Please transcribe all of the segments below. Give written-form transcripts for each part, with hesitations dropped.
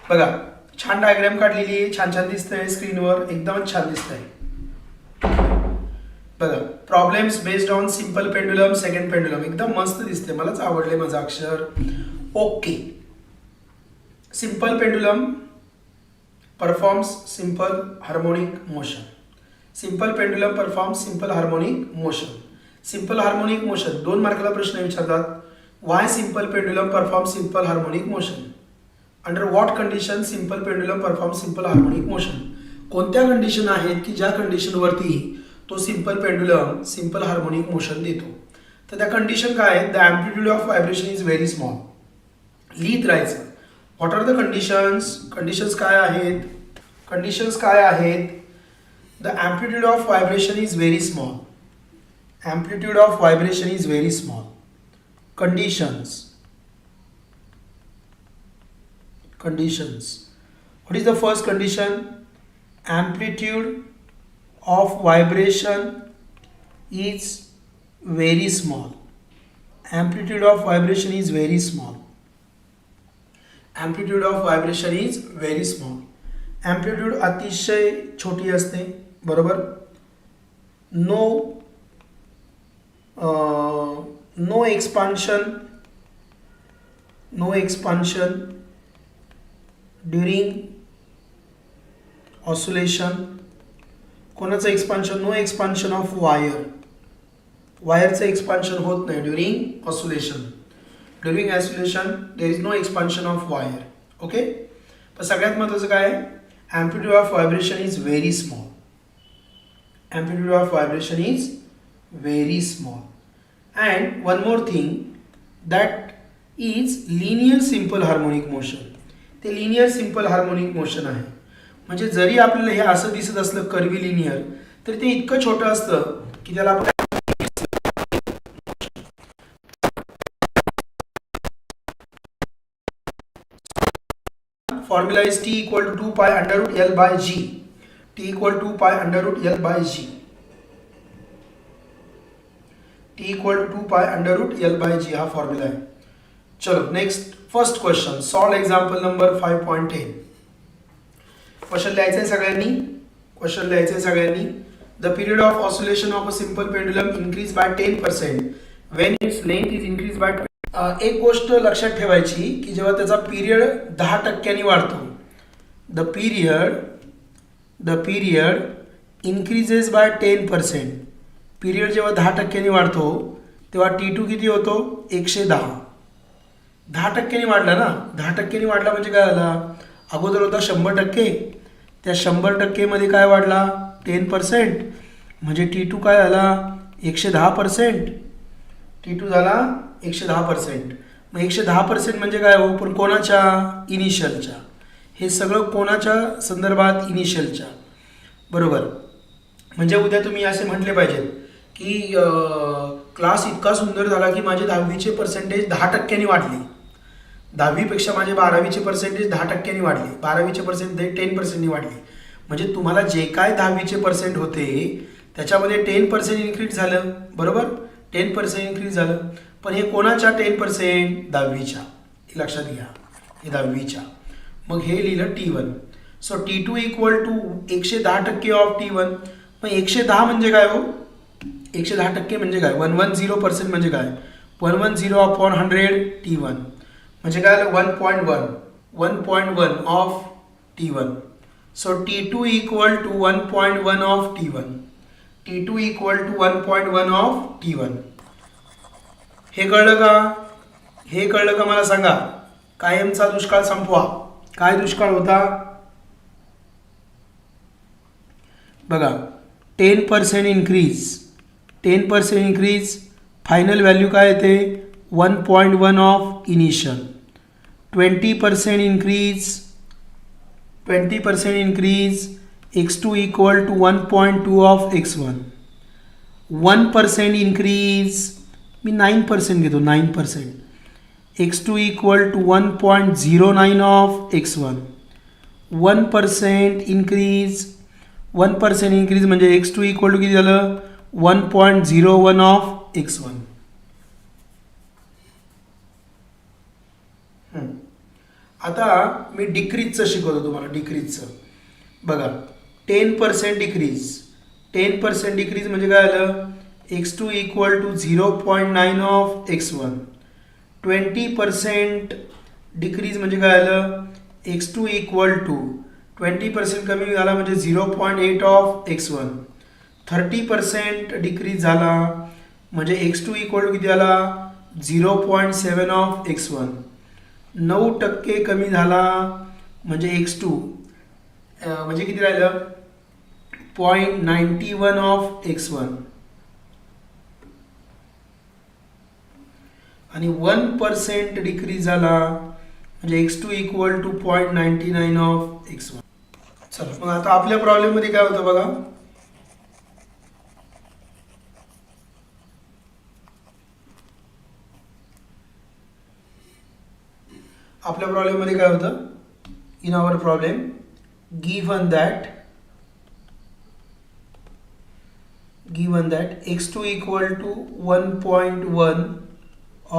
बघा छान डायग्राम काढलेली आहे, छान छान दिसतंय स्क्रीनवर, एकदमच छान दिसतंय. बघा problems based on simple pendulum, second pendulum, एकदम मस्त दिसते, मलाच आवडले माझं अक्षर. Okay. Simple pendulum performs simple harmonic motion. Simple pendulum performs simple harmonic motion. Simple harmonic motion 2 मार्काला प्रश्न विचारतात. Y simple pendulum perform simple harmonic motion. Under what condition simple pendulum perform simple harmonic motion. कोणत्या condition आहेत की ज्या कंडिशनवरती तो simple pendulum simple harmonic motion देतो. तर त्या कंडिशन काय आहेत? The amplitude of vibration is very small. लिहित राहायचं. What are the conditions. Conditions काय आहेत? कंडिशन्स काय आहेत? The amplitude of vibration is very small. Amplitude of vibration is very small. Conditions. What is the first condition? Amplitude of vibration is very small. Amplitude of vibration is very small. Amplitude of vibration is very small. Amplitude अतिशय छोटी असते, बरोबर. No expansion during oscillation. कोणाचं expansion? No expansion of wire. वायरचं expansion होत नाही during oscillation. During oscillation there is no expansion of wire. Okay. पण सगळ्यात महत्त्वाचं काय आहे? Amplitude of vibration is very small. Amplitude of vibration is very small. And one more thing, that is linear simple harmonic motion. ते linear simple harmonic motion आहे. म्हणजे जरी आपल्याला हे असं दिसत असलं कर्वी लिनियर, तर ते इतकं छोटं असतं की त्याला आपण formula is T equal to 2 pi under root L by G. T equal to 2 pi under root L by G. T equal to 2 pi under root L by G हा formula आहे. चलो next first question. Solve example number 5.10. Question लिहायचं आहे सगळ्यांनी. The period of oscillation of a simple pendulum increase by 10% when its length is increase by. एक गोष्ट लक्षात ठेवायची की जेव्हा त्याचा पीरियड 10% वाढतो, the period increases by 10%. Period जेव्हा 10% वाढतो तेव्हा T2 किती होतो? 110. 10% वाढला ना. 10% वाढला म्हणजे काय झाला? अगोदर होता 100%, त्या 100% काय वाढला? 10%. म्हणजे T2 काय झाला? 110%. T2 झाला 110%. मग 110% म्हणजे काय हो? पण कोणाच्या? इनिशियलच्या. हे सगळं कोणाच्या संदर्भात? इनिशियलच्या, बरोबर. म्हणजे उद्या तुम्ही असे म्हटले पाहिजेत की क्लास इतका सुंदर झाला की माझे 10वीचे पर्सेंटेज 10% वाढले. 10वीपेक्षा माझे 12वीचे पर्सेंटेज 10% वाढले. 12वीचे पर्सेंटेज 10% वाढले. म्हणजे तुम्हाला जे काय 10वीचे पर्सेंट होते त्याच्यामध्ये 10% इन्क्रीज झालं, बरोबर. 10% इन्क्रीज झालं. पण हे कोणाच्या 10%? 10वीच्या. हे लक्षात घ्या, हे 10वीच्या. मग हे लिहिलं T1. So T2 equal to 110% of T1. मग 110 म्हणजे काय हो? 110% म्हणजे काय? 110% म्हणजे काय? 110 अपॉन 100 T1 म्हणजे काय? 1.1 of T1. So T2 equal to 1.1 of T1. T2 equal to 1.1 of T1. हे कळलं का? मला सांगा. कायमचा दुष्काळ संपवा. काय दुष्काळ होता? बघा 10% इन्क्रीज. फायनल व्हॅल्यू काय येते? 1.1 of initial. 20% increase. x2 equal to 1.2 of x1. 1% increase, मी 9% घेतो. 9%. x2 equal to 1.09 of x1. 1% increase. 1% increase म्हणजे x2 इक्वल टू किती झालं? 1.01 ऑफ x1. आता मी डिक्रीजचं शिकवतो तुम्हाला. डिक्रीजचं बघा, 10% डिक्रीज. 10% डिक्रीज म्हणजे काय आलं, x2 equal to 0.9 of x1. 20% decrease म्हणजे काय आलं, x2 इक्वल टू 20% कमी झाला म्हणजे 0.8 ऑफ x1. 30% डिक्रीज झाला म्हणजे x2 इक्वल टू किती आला, 0.7 ऑफ x1. 9% कमी झाला म्हणजे x2 म्हणजे किती राहिलं, 0.91 ऑफ x1. आणि 1% डिक्रीज झाला म्हणजे x2 equal to 0.99 of x1. चला मग आता आपल्या प्रॉब्लेममध्ये काय होतं बघा. आपल्या प्रॉब्लेममध्ये काय होतं, in our problem given that x2 equal to 1.1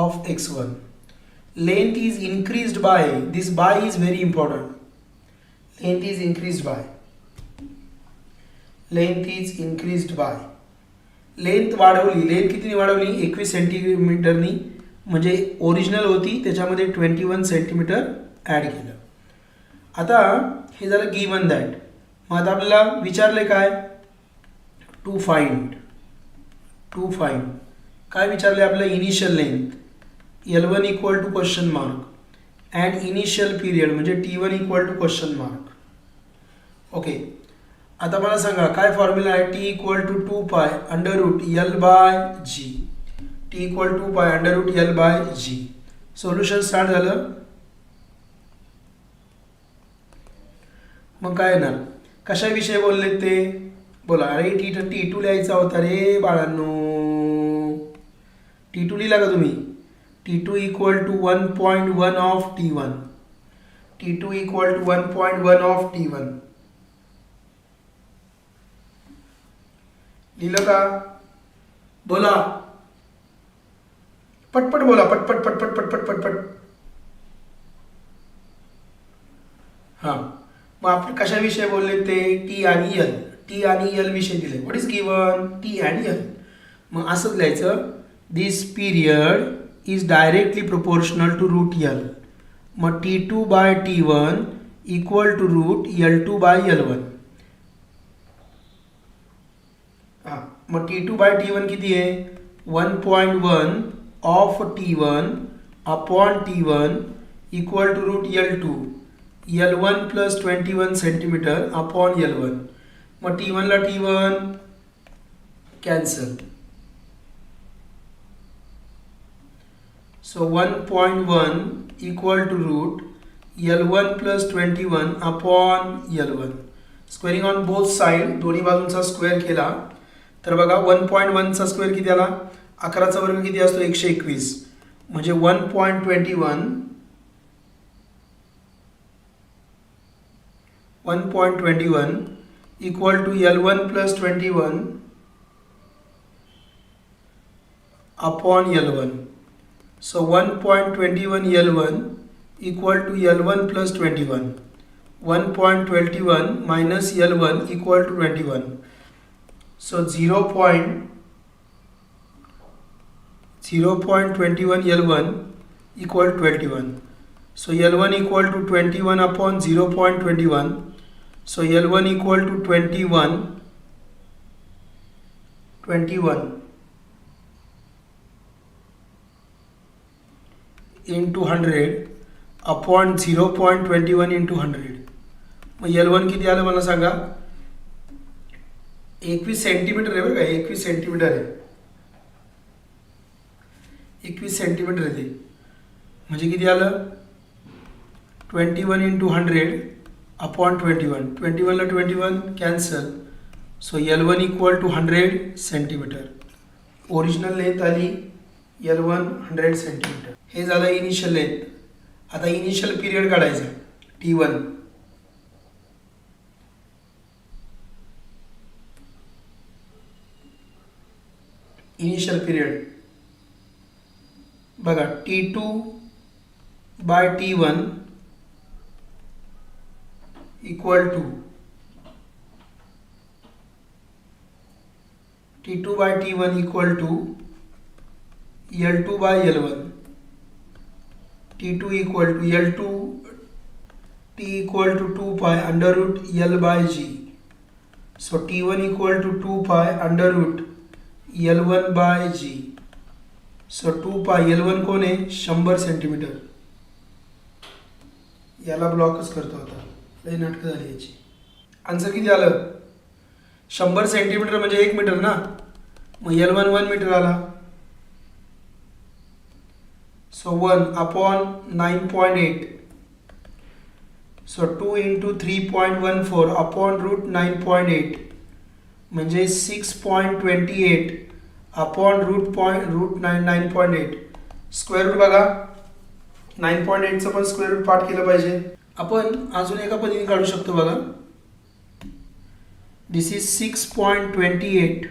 of x1, length is increased by, this by is very important, length is increased by, length वाढवली. लेंथ किती वाढवली, 21 सेंटीमीटरनी, म्हणजे ओरिजिनल होती त्याच्यामध्ये 21 सेंटीमीटर ॲड केलं. आता हे झालं गिवन दॅट. मग आता आपल्याला विचारले काय, टू फाइंड काय विचारले आपल्याला, initial length L1 equal to question mark and initial period म्हणजे T1 equal to question mark. Okay, आता मला सांगा काय फॉर्म्युला आहे, T equal to 2 under root L by G. T equal to 2 under root L by G. Solution start झालं. मग काय येणार, कशाविषयी बोलले ते बोला. अरे T2 लिहायचा होता रे बाळांनो. T2 लिहिला का तुम्ही, T2 equal to 1.1 of T1. T2 equal to 1.1 of T1 लिहिलं का, बोला पटपट बोला, पटपट पटपट पटपट पटपट. हां, मग आपण कशाविषयी बोलले ते, टी आणि एल विषयी दिले. व्हॉट इज गिवन, टी आणि एल. मग असंच लिहायचं, this period is directly proportional to root L. मग T2 by T1 equal to root L2 by L1. हां, मग T2 बाय T1 किती आहे, 1.1 of T1 upon T1 equal to root L2. L1 plus 21 centimetre upon L1. मग T1 ला T1 cancel. So 1.1 equal to root L1 plus 21 upon L1. Squaring on both side, दोन्ही बाजूंचा square केला तर बघा 1.1चा square किती आला, 11चा वर्ग किती असतो, 121. म्हणजे 1.21 equal to L1 plus 21 upon L1. So 1.21 L1 equal to L1 plus 21. 1.21 minus L1 equal to 21. So 0.21 L1 equal 21. So L1 equal to 21 upon 0.21. So L1 equal to 21 into 100 upon 0.21 into 100. मग L1 किती आलं मला सांगा, 21 centimetre आहे बरं का, 21 centimetre आहे, 21 centimetre आहे ते. म्हणजे किती आलं, 21 into 100 upon 21. 21 ला 21 cancel. So L1 equal to 100 centimetre. Original length आली L1 100 सेंटीमीटर. हे झालं इनिशियल लेंथ. आता इनिशियल पिरियड काढायचा T1. इनिशियल पिरियड बघा, T2 by T1 equal to T2 by T1 equal to L2 by L1. T2 equal to L2 T equal to 2 pi under root L by G. So T1 equal to 2 pi under root L1 by G. So 2 pi L1 कोण आहे 100 centimetre. याला ब्लॉकच करतो आता, लई नाटकं झाली याची. Answer किती आलं? 100 सेंटीमीटर म्हणजे 1 मीटर ना, मग L1 1 मीटर आला. So 1 upon 9.8. So 2 into 3.14 upon root 9.8 म्हणजे 6.28 अपॉन रूट 9.8. स्क्वेअर रूट बघा, 9.8चं पण स्क्वेअर रूट पाठ केलं पाहिजे. आपण अजून एका पद्धतीने काढू शकतो बघा. This is 6.28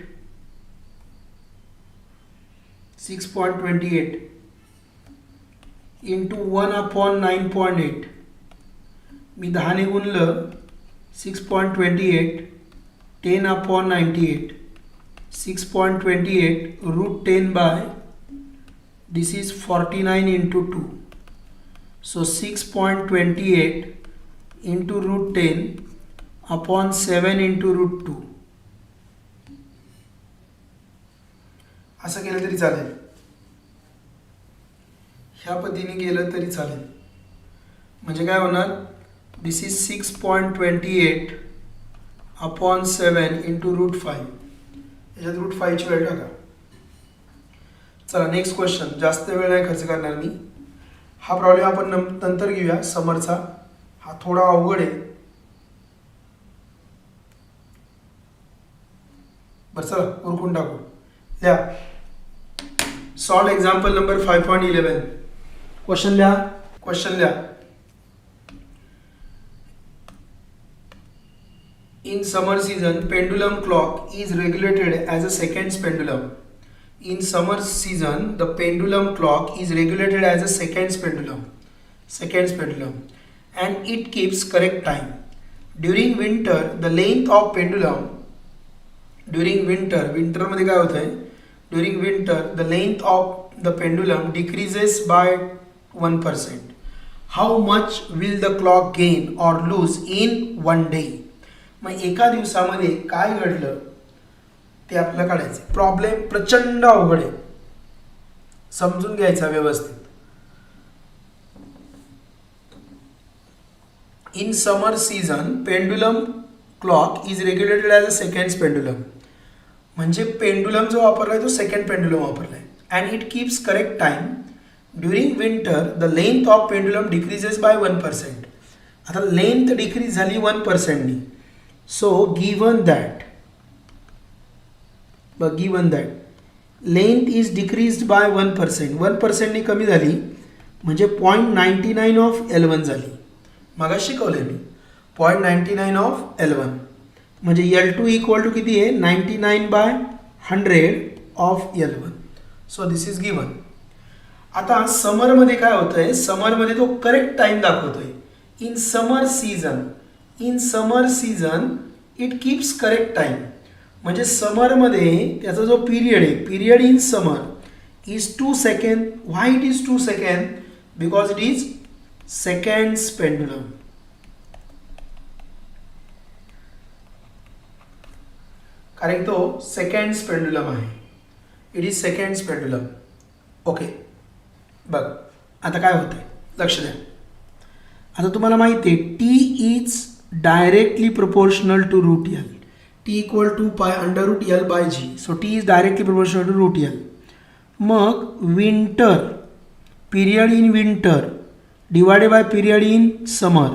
into 1 upon 9.8. मी 10 ने गुणलं 6.28 10 upon 98. 6.28 root 10 by this is 49 into 2. So 6.28 into root 10 upon 7 into root 2. असं केलं तरी चालेल, ह्या पद्धतीने केलं तरी चालेल. म्हणजे काय होणार? दिस इज 6.28 अपॉन 7 इंटू रूट 5. याच्यात रूट 5ची व्हॅल्यू टाका. चला नेक्स्ट क्वेश्चन. जास्त वेळ नाही खर्च करणार मी. हा प्रॉब्लेम आपण नंतर घेऊया समरचा. हा थोडा अवघड आहे. बरं चला उरकून टाकू. लिहा. Solve example number 5.11. क्वेश्चन लिहा. In summer season, pendulum clock is regulated as a seconds pendulum. In summer season, the pendulum clock is regulated as a seconds pendulum, and it keeps correct time. During winter, the length of pendulum. winter मध्ये काय होत आहे? During winter, the length of the pendulum decreases by 1%. How much will the clock gain or lose in one day? मग एका दिवसामध्ये काय घडलं ते आपल्याला काढायचं. प्रॉब्लेम प्रचंड अवघड आहे, समजून घ्यायचा व्यवस्थित. In summer season pendulum clock is regulated as a seconds pendulum. म्हणजे पेंडुलम जो वापरलाय तो सेकंड पेंडुलम वापरलाय. And it keeps correct time. During winter the length of pendulum decreases by 1%. आता लेंथ डिक्रीज झाली 1%नी. So given that length is decreased by 1%, 1% नी कमी झाली म्हणजे 0.99 of L1 झाली. मागा शिकवले मी 0.99 of L1 म्हणजे L2 इक्वल टू किती आहे? 99/100 of L1. So this is given. आता समरमध्ये काय होतं आहे? समरमध्ये तो करेक्ट टाइम दाखवतोय. In summer season it keeps correct time. म्हणजे समरमध्ये त्याचा जो पिरियड आहे, period in summer is 2 second. Why it is 2 second? Because it is seconds pendulum. कारण तो सेकंड्स पेंडुलम आहे. It is seconds pendulum. Okay बघ आता काय होतंय, लक्ष द्या. आता तुम्हाला माहिती आहे T is directly proportional to root L. T equal to pi under root L by G. So T is directly proportional to root L. मग winter, period in winter divided by period in summer,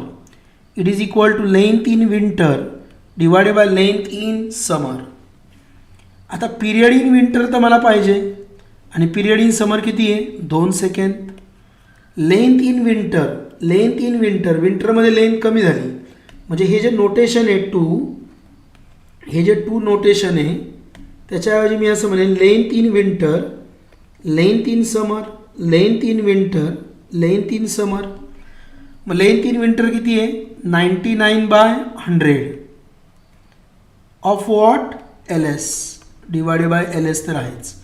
it is equal to length in winter divided by length in summer. आता period in winter तर मला पाहिजे आणि period in summer किती आहे? 2 second. Length in winter, विंटरमध्ये length कमी झाली म्हणजे हे जे नोटेशन आहे हे जे टू नोटेशन आहे त्याच्याऐवजी मी असं म्हणेन length in winter, length in summer, length in winter, length in summer. मग लेंथ इन विंटर किती आहे? 99/100 of what LS divided by LS तर आहेच.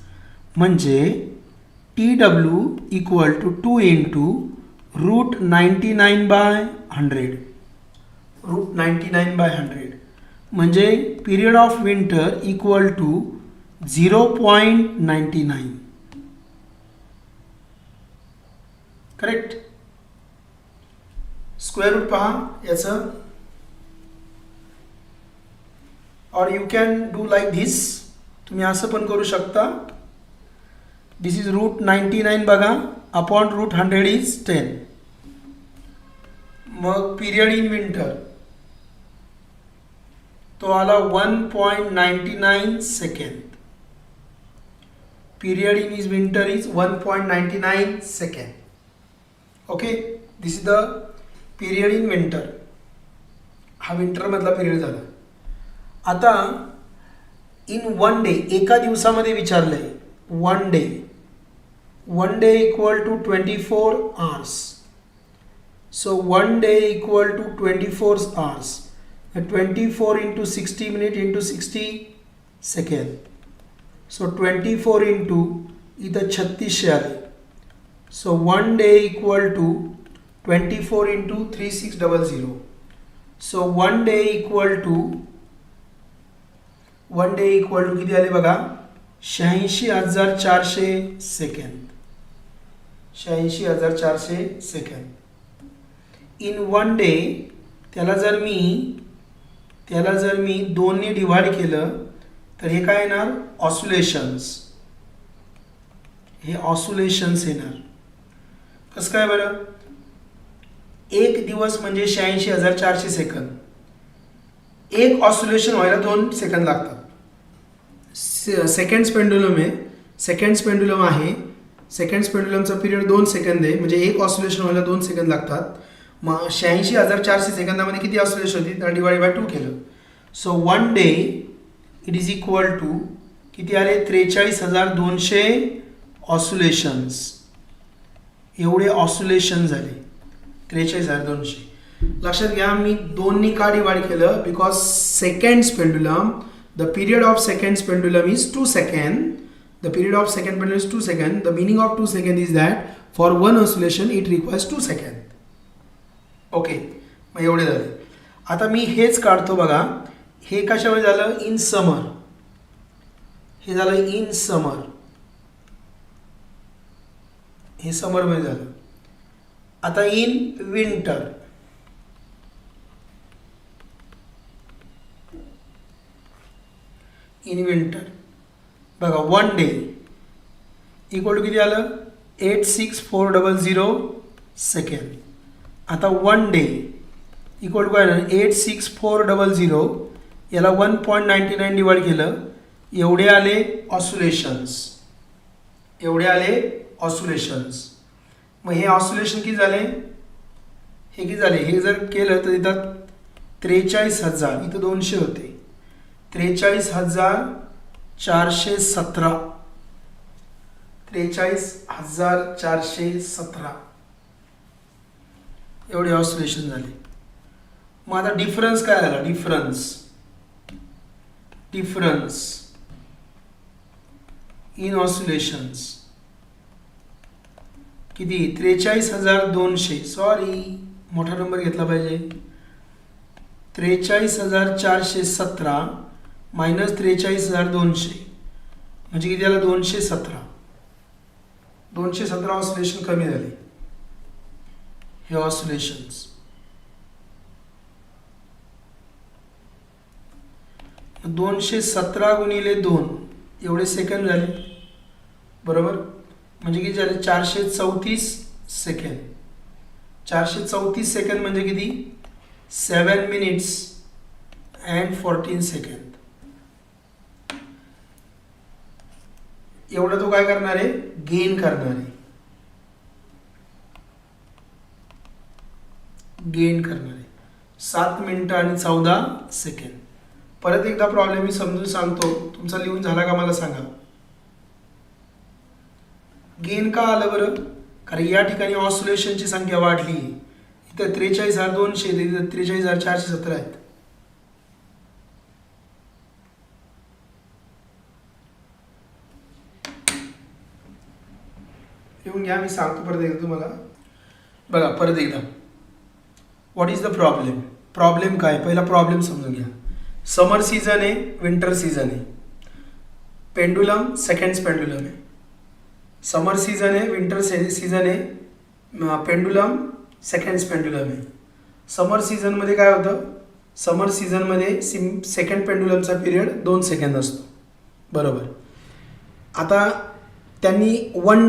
म्हणजे TW इक्वल टू 2 इंटू √99/100 √99/100 म्हणजे period of winter equal to 0.99. Correct. Square root पहा याचं. Or you can do like this. तुम्ही असं पण करू शकता. दिस इज √99 बघा अपॉन √100 इज 10. मग पिरियड इन विंटर तो आला 1.99 second. period in his winter is 1.99 second. Okay, this is the period in winter. हा विंटर मधला पिरियड झाला. आता इन वन डे एका दिवसामध्ये विचारलंय. One day equal to 24 hours. So 1 day equal to 24 hours. 24 into 60 minute into 60 second. So 24 into इथं 3600 आले. So 1 day equal to 24 into 3600. So 1 day equal to किती आले बघा 86,400 second. 86,400 second. In one day त्याला जर मी 2 ने डिवाइड केलं तर हे काय येणार ऑसिलेशन्स. हे ऑसिलेशन्स येणार. कसं काय बरं. एक दिवस म्हणजे 86,400 सेकंद. एक ऑसिलेशन व्हायला 2 सेकंद लागतात. सेकंड्स पेंडुलम आहे. सेकंड्स पेंडुलम आहे. सेकंड्स पेंडुलमचा पिरियड 2 सेकंद आहे. म्हणजे एक ऑसिलेशन व्हायला 2 सेकंद लागतात. मग 86,400 सेकंदामध्ये किती ऑसिलेशन होती तर डिवाइड बाय 2 केलं. So 1 day it is equal to किती आले 43,200 ऑसिलेशन्स. एवढे ऑसिलेशन झाले 43,200. लक्षात घ्या मी 2 ने का डिवाइड केलं because seconds pendulum the period of seconds pendulum is 2 second. The period of second pendulum is 2 second. The meaning of 2 second is that for one oscillation it requires 2 second. Okay मग एवढे झाले. आता मी हेच काढतो बघा. हे कशामध्ये झालं इन समर. हे झालं इन समर. हे समरमध्ये झालं. आता इन विंटर. इन विंटर बघा 1 डे इक्वल टू किती आलं 86,400 सेकंड. आता 1 डे इक्वल टू काय 86,400 याला 1.99 डिवाइड केलं एवढे आले ऑसिलेशन्स. मग हे ऑसिलेशन किती झाले हे किती झाले हे जर केलं तर इथं 43,000 इथं 200 होते 43,417 43,417 एवढे ऑसिलेशन झाले. मग आता डिफरन्स काय झाला. डिफरन्स इन ऑसिलेशन्स किती 43,200 सॉरी मोठा नंबर घेतला पाहिजे 43,417 मायनस 43,200 म्हणजे किती झालं 217 ऑसिलेशन कमी झाले. हे ऑसिलेशन्स 217 गुणिले 2 एवढे सेकंड झाले बरोबर. म्हणजे किती झाले 434 सेकंड. 434 सेकंड म्हणजे किती 7 minutes and 14 seconds. एवढं तो काय करणार आहे गेन करणार आहे. 7 मिनिटं आणि 14 सेकंड. परत एकदा प्रॉब्लेम मी समजून सांगतो. तुमचा लिहून झाला का मला सांगा. गेन का आलं बरं कारण या ठिकाणी ऑसिलेशनची संख्या वाढली. इथं 43,200, इथं 43,417 आहेत. येऊन घ्या, मी सांगतो परत एकदा तुम्हाला. बघा परत एकदा, what is the problem. Problem काय, पहिला प्रॉब्लेम समजून घ्या. समर सीझन आहे, विंटर सीझन आहे. पेंडुलम सेकंड्स पेंडुलम आहे. समर सीझन आहे, विंटर सीझन आहे, पेंडुलम सेकंड्स पेंडुलम आहे. समर सीझनमध्ये काय होतं, समर सीझनमध्ये सेकंड पेंडुलमचा पिरियड 2 सेकंद असतो, बरोबर. आता त्यांनी वन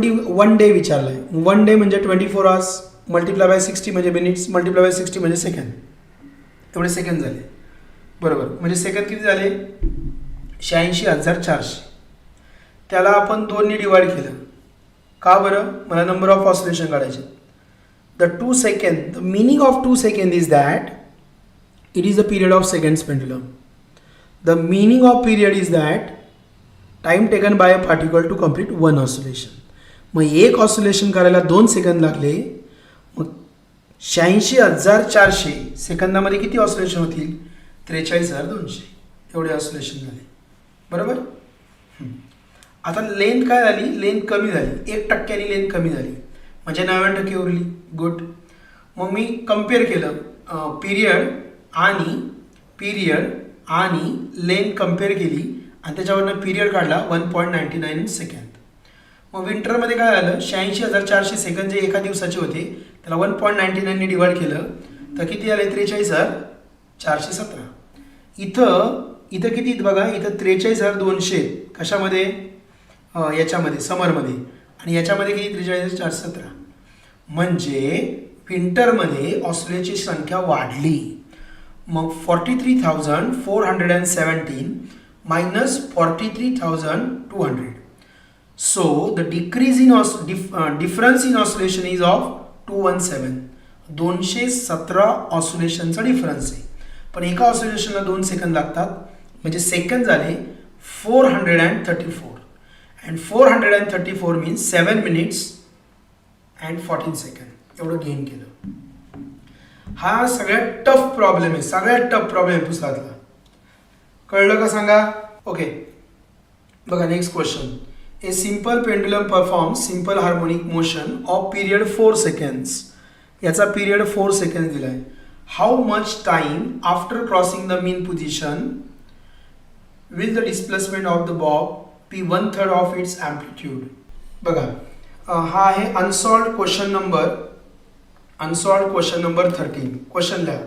डे विचारला आहे. 1 डे म्हणजे 24 hours मल्टिप्लाय बाय 60 म्हणजे मिनिट्स, मल्टिप्लाय बाय 60 म्हणजे सेकंड. एवढे सेकंद झाले, बरोबर. म्हणजे सेकंद किती झाले, 86,400. त्याला आपण 2 ने डिवाइड केलं. का बरं, मला नंबर ऑफ ऑसिलेशन काढायचे. The 2 second, the meaning of 2 second is that it is the period of seconds pendulum. The meaning of period is that time taken by a particle to complete 1 oscillation. मग एक oscillation करायला 2 second लागले. मग 86,400 सेकंदामध्ये किती oscillation होतील, 43,200 एवढे oscillation झाले, बरोबर. आता लेंथ काय झाली, लेंथ कमी झाली, 1% लेंथ कमी झाली, म्हणजे 90% उरली. गुड. मग मी कम्पेअर केलं पिरियड आणि लेंथ कम्पेअर केली आणि त्याच्यावरनं पिरियड काढला 1.99 सेकंद. मग विंटरमध्ये काय झालं, 86,400 सेकंद जे एका दिवसाचे होते त्याला 1.99 ने डिवाइड केलं तर किती आले, 43,417. इथं किती बघा, इथं 43,200 कशामध्ये, याच्यामध्ये समरमध्ये, आणि याच्यामध्ये किती 43,417. म्हणजे विंटरमध्ये ऑसिलेशनची संख्या वाढली. मग 43,417 minus 43,200. So the decrease in difference in oscillation is of 217. 217 ऑसिलेशनचा डिफरन्स आहे. पण एका ऑसिलेशनला 2 सेकंद लागतात, म्हणजे सेकंद झाले 434. And 434 means 7 minutes and 14 seconds एवढं गेन केलं. हा सगळ्यात टफ प्रॉब्लेम आहे, सगळ्यात टफ प्रॉब्लेम पुस्तकातला. कळलं का सांगा. ओके, बघा next question. A simple pendulum performs simple harmonic motion of period 4 seconds. याचा पिरियड 4 seconds दिला आहे. How much time after crossing the mean position will the displacement of the bob be 1/3 of its amplitude. बघा हा आहे unsolved question number 13. Question लिहा.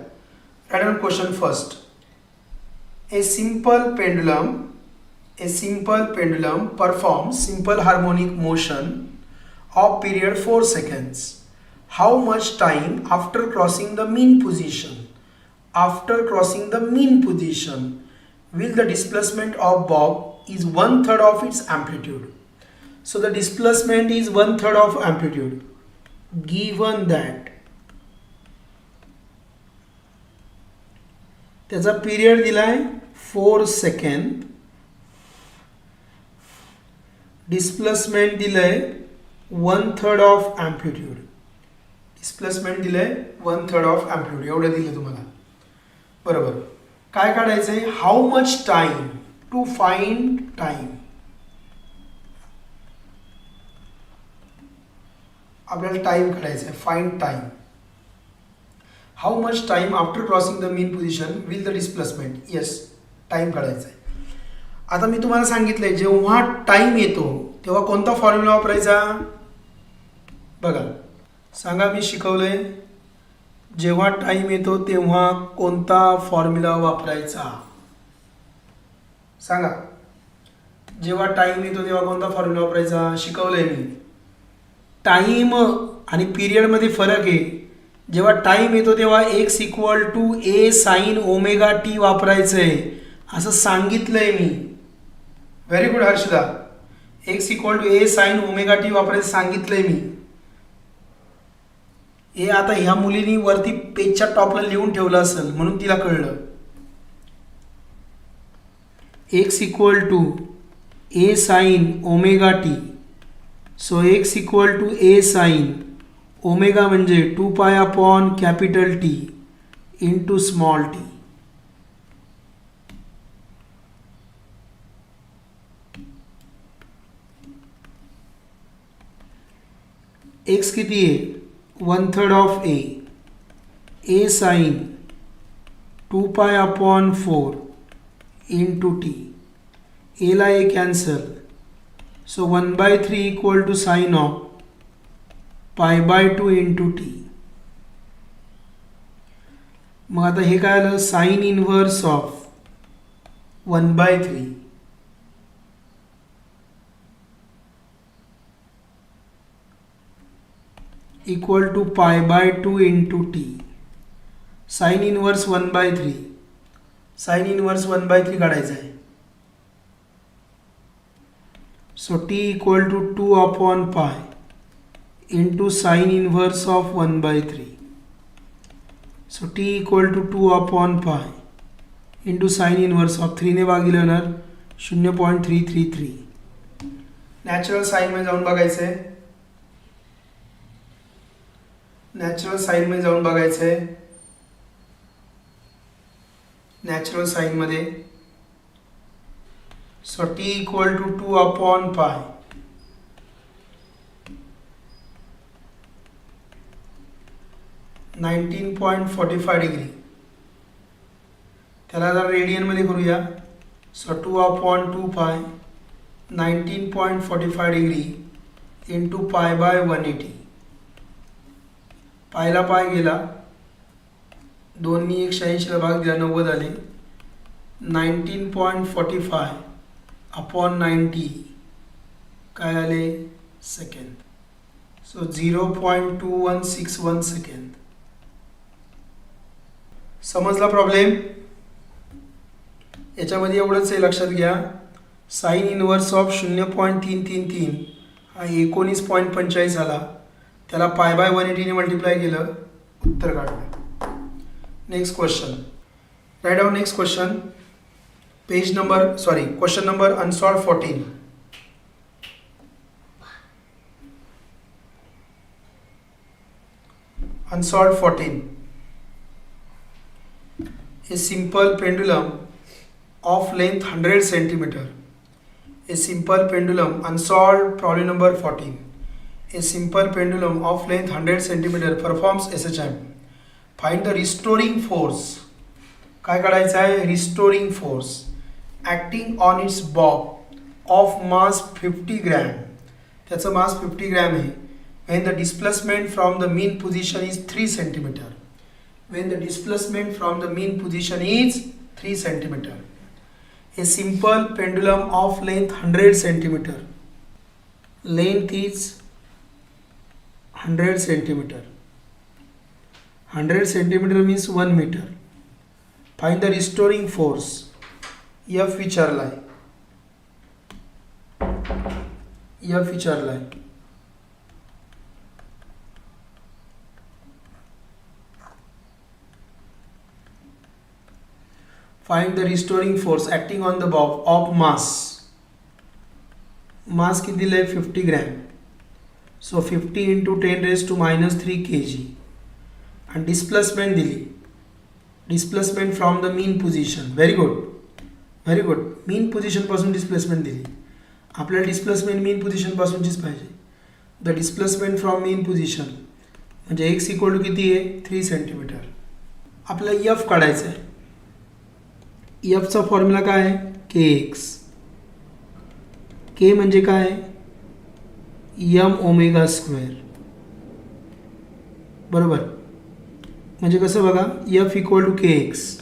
Write down question first. A simple pendulum performs simple harmonic motion of period 4 seconds. How much time after crossing the mean position? After crossing the mean position, will the displacement of bob is 1/3 of its amplitude. So the displacement is 1/3 of amplitude. Given that त्याचा period दिलाय 4 second, displacement दिलंय 1/3 of amplitude. Displacement दिलंय 1/3 of amplitude एवढं दिलं तुम्हाला, बरोबर. काय काढायचंय, how much time, to find time. आपल्याला टाइम काढायचा आहे, find time. How much time after crossing the mean position will the displacement. Yes, time काढायचा आहे. आता मी तुम्हाला सांगितलंय जेव्हा टाइम येतो तेव्हा कोणता फॉर्म्युला वापरायचा. बघा सांगा, मी शिकवलंय जेव्हा टाइम येतो तेव्हा कोणता फॉर्म्युला वापरायचा. सांगा, जेव्हा टाइम येतो तेव्हा कोणता फॉर्म्युला वापरायचा. शिकवलंय मी. टाइम आणि पिरियडमध्ये फरक आहे. जेव्हा टाइम येतो तेव्हा x = a sin ω t वापरायचं आहे असं सांगितलंय मी. Very good Harshada. x = a sin ω t वापरायचं सांगितलंय मी. हे आता ह्या मुलीनी वरती पेजच्या टॉपला लिहून ठेवलं असेल म्हणून तिला कळलं. x = a sin ω t. So x = a sin omega म्हणजे 2 pi upon capital T into small T. X किती आहे 1/3 of A sign 2 pi upon 4 into T. एला A cancel, so 1/3 equal to sine of π/2 into T. मग आता हे काय आलं sine inverse of 1/3 equal to π/2 into T. Sine inverse 1/3, sine inverse 1/3 काढायचं आहे. So T equal to 2 upon pi into sine inverse of 1/3. So T equal to 2 upon pi into sine inverse of 3 ने भागिले होणार 0.333. Natural साईनमध्ये जाऊन बघायचं आहे. Natural साईनमध्ये जाऊन बघायचं आहे. नॅचरल साईनमध्ये so T equal to 2 upon pi (19.45°). त्याला जर रेडियनमध्ये करूया. सो 2 अपॉन 2 पाय 19.45° इंटू π/180. पायला पाय गेला, 2नी 180ला भाग दिला 90 आले. 19.45 अपॉन 90 काय आले सेकंड. So 0.2161 second. समजला प्रॉब्लेम. याच्यामध्ये एवढंच आहे, लक्षात घ्या. साइन इनव्हर्स ऑफ 0.333 हा 19.45 आला. त्याला π/180 ने मल्टिप्लाय केलं, उत्तर काढलं. Next question. Write down next question. Page number question number unsolve 14. Unsolved 14. A simple pendulum of length 100 centimeter. A simple pendulum, unsolved problem number 14. A simple pendulum of length 100 centimeter performs SHM. Find the restoring force. काय काढायचं आहे? Restoring force acting on its bob of mass 50 gram. त्याचं मास 50 gram आहे. When the displacement from the mean position is 3 centimeter. When the displacement from the mean position is 3 centimeter. A simple pendulum of length 100 centimeter. Length is 100 centimeter. 100 centimeter means 1 meter. Find the restoring force. F विचारलाय. F विचारलाय. Find the restoring force acting on the bob of mass. Mass किती दिलंय 50 gram. So 50 into 10⁻³ kg. आणि displacement दिली. Displacement from the mean position. Very good, very good. Mean पोझिशनपासून displacement दिली. आपल्याला displacement mean पोझिशनपासूनचीच पाहिजे. The displacement from mean position म्हणजे एक्स इक्वल टू किती आहे 3 सेंटीमीटर. आपल्याला एफ काढायचं आहे. एफचा फॉर्म्युला काय आहे kx. के म्हणजे काय एम ओमेगा स्क्वेअर. बरोबर. म्हणजे कसं बघा F equal to K X.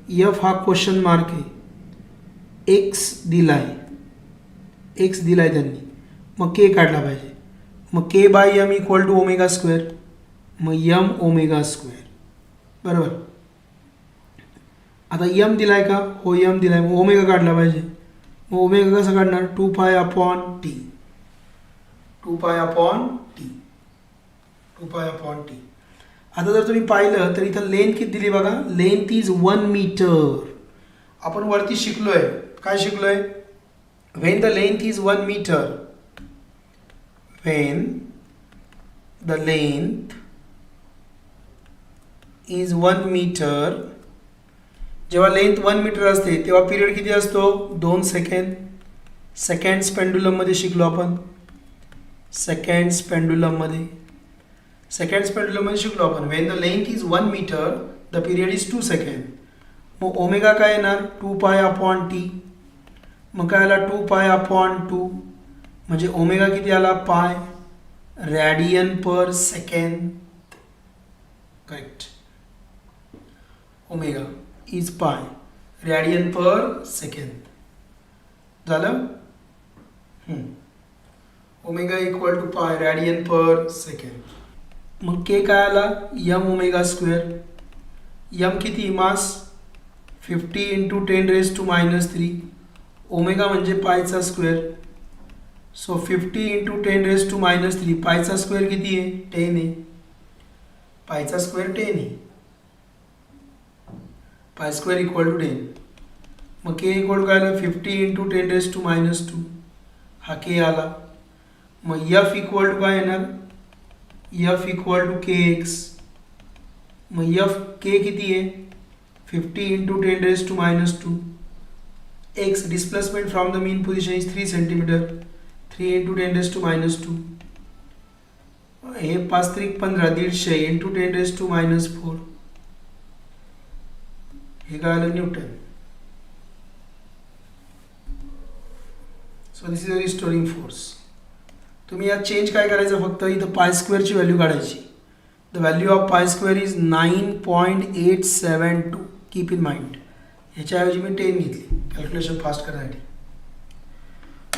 F हा क्वेश्चन मार्क आहे. एक्स दिलाय, एक्स दिलाय त्यांनी, मग के काढला पाहिजे. मग K by M equal to omega square. मग एम ओमेगा स्क्वेअर. बरोबर. आता एम दिलाय का? हो एम दिलाय. मग ओमेगा काढला पाहिजे. मग ओमेगा कसं काढणार? 2 pi upon T. 2 pi upon T. 2 pi upon T. आता जर तुम्ही पाहिलं तर इथं लेंथ किती दिली बघा. Length is 1 metre. आपण वरती शिकलोय, काय शिकलोय? When the length is 1 metre, when the length is 1 metre. जेव्हा लेंथ 1 मीटर असते तेव्हा पिरियड किती असतो? 2 सेकंड. सेकंड्स पेंडुलममध्ये शिकलो आपण. सेकंड्स पेंडुलममध्ये शिकलो आपण. When the length is 1 metre the period is 2 second. मग ओमेगा काय येणार? 2 पाय अपॉन टी. मग काय आला? 2 पाय अपॉन 2 म्हणजे ओमेगा किती आला? Pi radian per second. Correct. Omega is pi radian per second झालं. Omega equal to pi radian per second. मग के काय आला? M omega square. यम किती? मास 50 इंटू 10⁻³ ओमेगा म्हणजे पायचा स्क्वेअर. सो 50 इंटू 10⁻³ पायचा स्क्वेअर किती आहे? 10 आहे. पायचा स्क्वेअर 10 आहे. Pi square equal to 10. मग के इक्वल टू काय आलं? 50 इंटू 10⁻². हा के आला. मग यफ इक्वल टू काय येणार? F equal to K X. मग यफ के किती आहे? 50 into 10⁻². X displacement from the mean position is 3 centimetre. 3 into 10⁻². हे 5 त्रिक 15 150 इंटू 10⁻⁴. हे काय आलं? Newton. So this is a restoring force. तुम्ही यात चेंज काय करायचं? फक्त इथं पाय स्क्वेअरची व्हॅल्यू काढायची. The value of pi square is 9.872. Keep in mind. ह्याच्याऐवजी मी 10 घेतली कॅल्क्युलेशन फास्ट करण्यासाठी.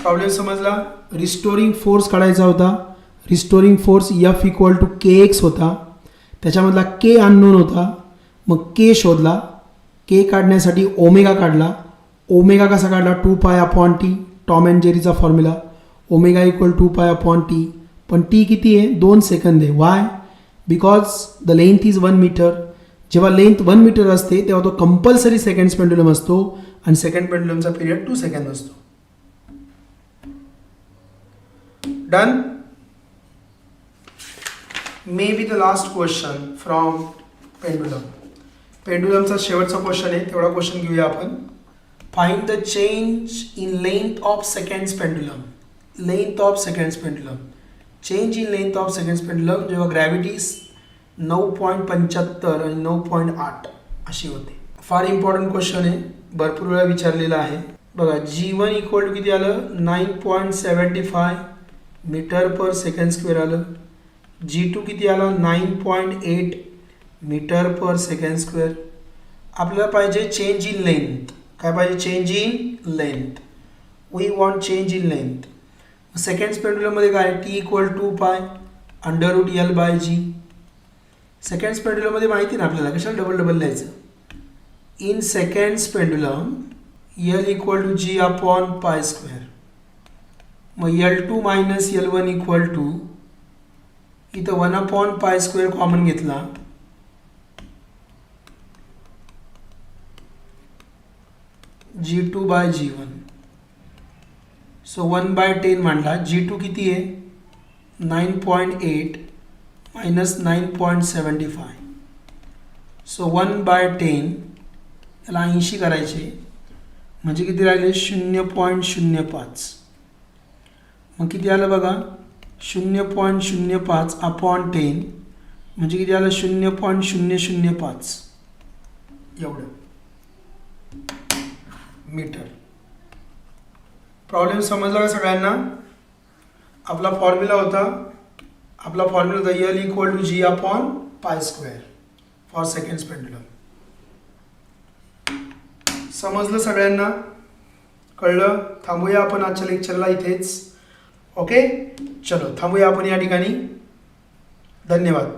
प्रॉब्लेम समजला? रिस्टोरिंग फोर्स काढायचा होता. Restoring force F equal to K x होता. त्याच्यामधला के अननोन होता. मग के शोधला. के काढण्यासाठी ओमेगा काढला. ओमेगा कसा काढला? 2 pi upon T. Tom and जेरीचा formula. Omega equal 2 pi upon T. पण टी किती आहे? 2 सेकंद आहे. Why? Because the length is 1 metre. जेव्हा लेंथ 1 मीटर असते तेव्हा तो कंपल्सरी सेकंड्स पेंडुलम असतो आणि सेकंड पेंडुलमचा पिरियड 2 सेकंद असतो. Done. May be the last question from pendulum. पेंडुलमचा शेवटचा क्वेश्चन आहे. तेवढा क्वेश्चन घेऊया आपण. Find the change in length of seconds pendulum. Length of seconds pendulum. Change in length of seconds pendulum जेव्हा ग्रॅव्हिटी 9.75 आणि 9.8 अशी होते. फार इम्पॉर्टंट क्वेश्चन आहे. भरपूर वेळा विचारलेला आहे. बघा G1 इक्वल टू किती आलं? 9.75 मीटर पर सेकंड स्क्वेअर आलं. G2 किती आला? 9.8 मीटर पर सेकंड स्क्वेअर. आपल्याला पाहिजे चेंज इन लेंथ. काय पाहिजे? Change in length. We want change in length. Seconds पेंडुलममध्ये काय? टी इक्वल 2 पाय √L/G. सेकंड्स पेंडुलममध्ये माहिती ना आपल्याला, कशाला डबल लिहायचं? In seconds pendulum L equal to G upon pi square. मग L2 minus L1 equal to इथं 1 अपॉन पाय स्क्वेअर कॉमन घेतला. G2/G1. सो 1/10 मांडला. G2 किती आहे? 9.8 मायनस 9.75. सो 1/10 याला 80 करायचे म्हणजे किती राहिले? 0.05. मग किती आलं बघा? 0.05 अपॉन 10 म्हणजे किती आलं? 0.005 एवढं मीटर. प्रॉब्लेम समजला का सगळ्यांना? आपला फॉर्म्युला होता L equal to G upon pi square for seconds pendulum. समजलं सगळ्यांना? कळलं? थांबूया आपण आजच्या लेक्चरला इथेच. ओके, चलो थांबूया आपण या ठिकाणी. धन्यवाद.